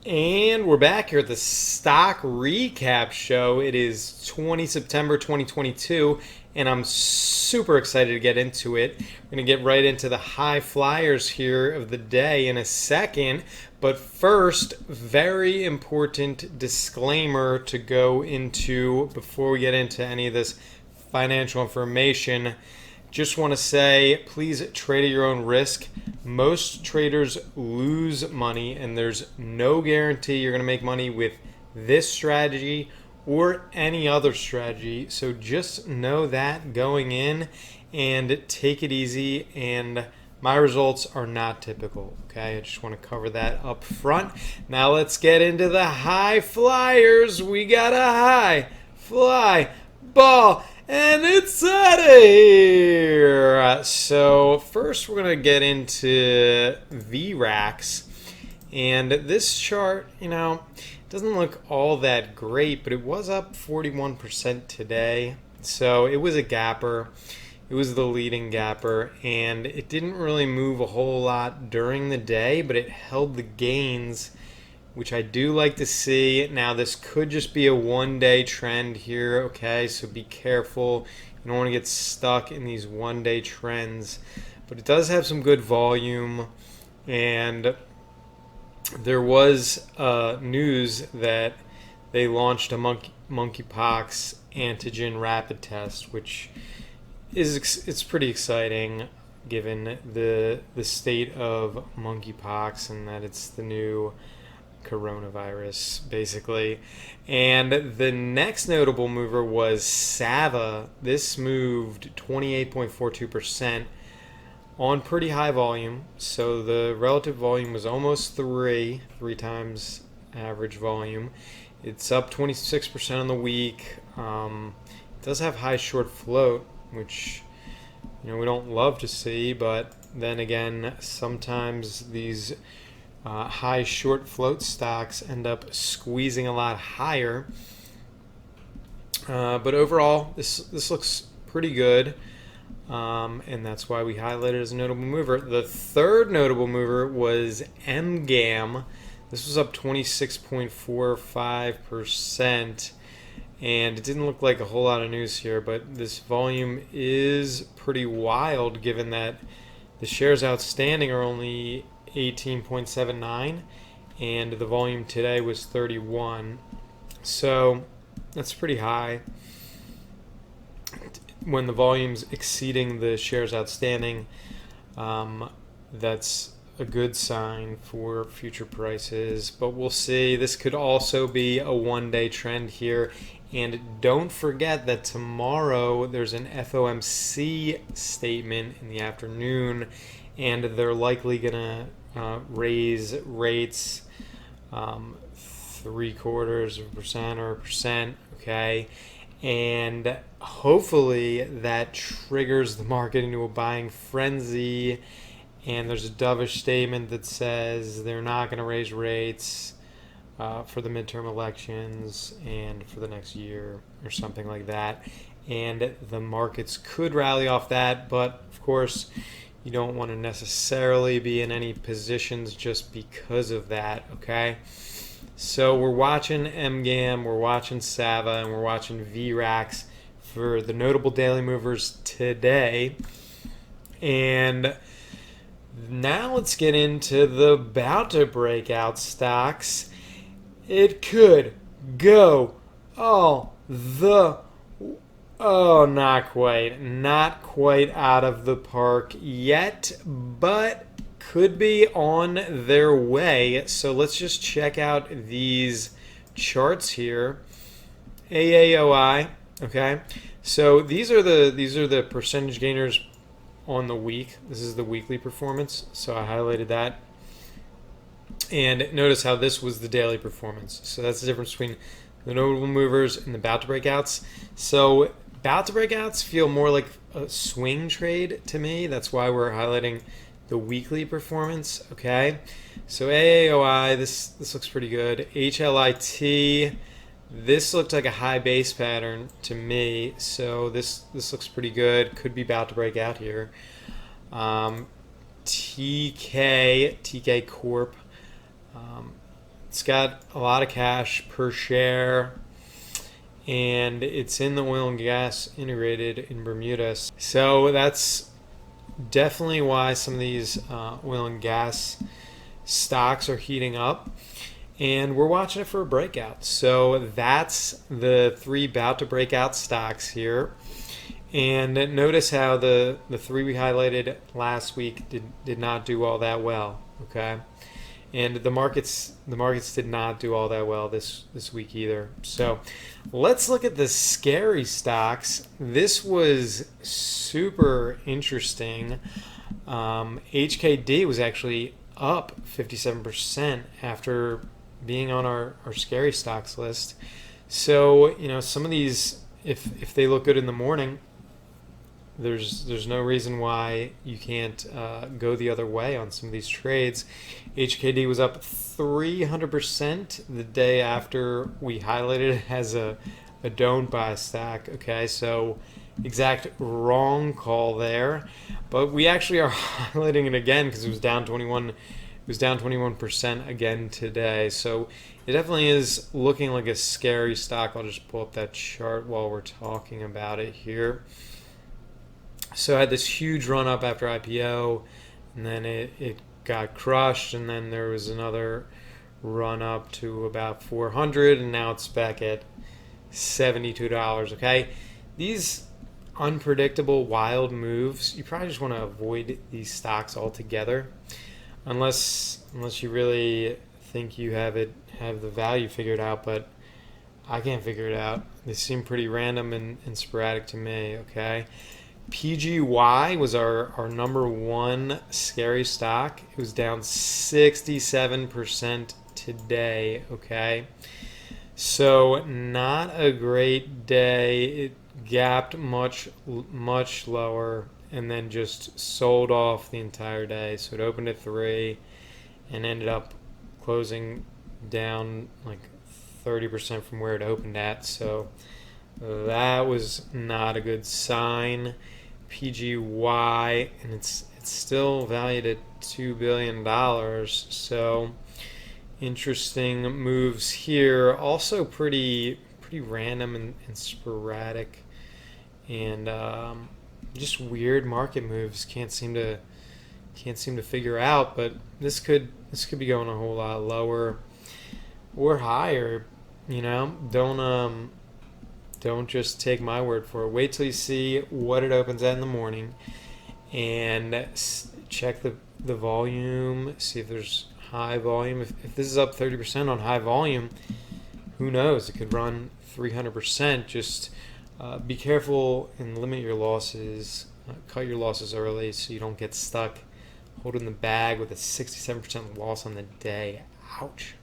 And we're back here at the stock recap show. It is 20 September 2022, and I'm super excited to get into it. We're going to get right into the high flyers here of the day in a second. But first, very important disclaimer to go into before we get into any of this financial information. Just want to say, please trade at your own risk. Most traders lose money, and there's no guarantee you're going to make money with this strategy or any other strategy. So just know that going in and take it easy. And my results are not typical. Okay, I just want to cover that up front. Now let's get into the high flyers. We got a high fly ball. And it's out of here. So first we're going to get into VRAX. And this chart, doesn't look all that great, but it was up 41% today. So it was a gapper. It was the leading gapper. And it didn't really move a whole lot during the day, but it held the gains, which I do like to see. Now, this could just be a one-day trend here, okay? So be careful. You don't want to get stuck in these one-day trends. But it does have some good volume. And there was news that they launched a monkeypox antigen rapid test, which it's pretty exciting given the state of monkeypox and that it's the new coronavirus, basically. And the next notable mover was SAVA. This moved 28.42% on pretty high volume. So the relative volume was almost three times average volume. It's up 26% on the week. It does have high short float, which we don't love to see, but then again, sometimes these high short float stocks end up squeezing a lot higher. But overall, this looks pretty good. And that's why we highlighted it as a notable mover. The third notable mover was MGAM. This was up 26.45%. And it didn't look like a whole lot of news here, but this volume is pretty wild given that the shares outstanding are only 18.79 and the volume today was 31. So that's pretty high. When the volume's exceeding the shares outstanding, that's a good sign for future prices, but we'll see. This could also be a one-day trend here. And don't forget that tomorrow there's an FOMC statement in the afternoon, and they're likely going to raise rates 0.75% or 1%, okay? And hopefully that triggers the market into a buying frenzy. And there's a dovish statement that says they're not going to raise rates for the midterm elections and for the next year or something like that. And the markets could rally off that, but of course you don't want to necessarily be in any positions just because of that, okay? So we're watching MGAM, we're watching SAVA, and we're watching VRAX for the notable daily movers today. And now let's get into the about to break out stocks. It could go all the not quite out of the park yet, but could be on their way. So let's just check out these charts here. AAOI, okay? So these are the percentage gainers on the week. This is the weekly performance, so I highlighted that. And notice how this was the daily performance. So that's the difference between the notable movers and the about to breakouts. So about to breakouts feel more like a swing trade to me. That's why we're highlighting the weekly performance, okay? So AAOI, this looks pretty good. HLIT, this looked like a high base pattern to me, so this looks pretty good. Could be about to break out here. TK Corp, It's got a lot of cash per share, and it's in the oil and gas integrated in Bermuda. So that's definitely why some of these oil and gas stocks are heating up. And we're watching it for a breakout. So that's the three about to breakout stocks here. And notice how the three we highlighted last week did not do all that well. Okay. And the markets did not do all that well this week either. So let's look at the scary stocks. This was super interesting. HKD was actually up 57% after being on our scary stocks list. So, some of these, if they look good in the morning, there's no reason why you can't go the other way on some of these trades. HKD was up 300% the day after we highlighted it as a don't buy stack. Okay, so exact wrong call there, but we actually are highlighting it again because it was down 21% again today. So it definitely is looking like a scary stock. I'll just pull up that chart while we're talking about it here. So I had this huge run up after IPO, and then it got crushed, and then there was another run up to about 400, and now it's back at $72. Okay, these unpredictable, wild moves, you probably just want to avoid these stocks altogether, unless you really think you have the value figured out. But I can't figure it out. They seem pretty random and sporadic to me. Okay. PGY was our number one scary stock. It was down 67% today, okay? So not a great day. It gapped much lower and then just sold off the entire day. So it opened at 3 and ended up closing down like 30% from where it opened at. So that was not a good sign. PGY, and it's still valued at $2 billion. So interesting moves here. Also pretty random and sporadic, and just weird market moves. Can't seem to figure out. But this could be going a whole lot lower or higher. Don't just take my word for it. Wait till you see what it opens at in the morning and check the volume, see if there's high volume. If this is up 30% on high volume, who knows? It could run 300%. Just be careful and limit your losses. Cut your losses early so you don't get stuck holding the bag with a 67% loss on the day. Ouch.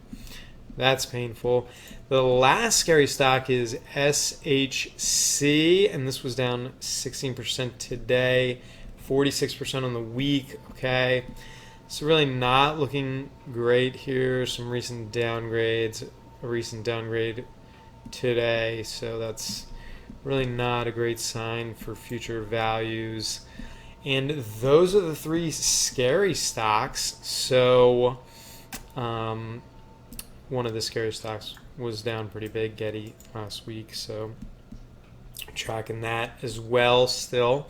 That's painful. The last scary stock is SHC, and this was down 16% today, 46% on the week. Okay, so really not looking great here. Some recent downgrades, a recent downgrade today, so that's really not a great sign for future values. And those are the three scary stocks. So one of the scary stocks was down pretty big, Getty, last week. So tracking that as well still.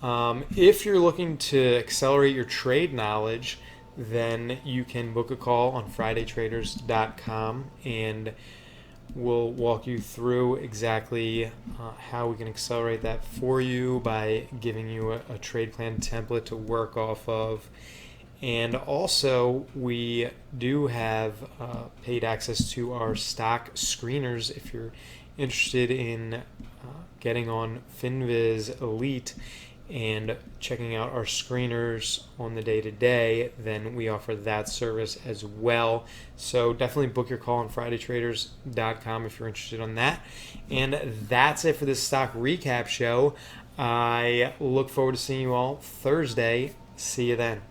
If you're looking to accelerate your trade knowledge, then you can book a call on FridayTraders.com, and we'll walk you through exactly how we can accelerate that for you by giving you a trade plan template to work off of. And also, we do have paid access to our stock screeners. If you're interested in getting on FinViz Elite and checking out our screeners on the day-to-day, then we offer that service as well. So definitely book your call on FridayTraders.com if you're interested on that. And that's it for this stock recap show. I look forward to seeing you all Thursday. See you then.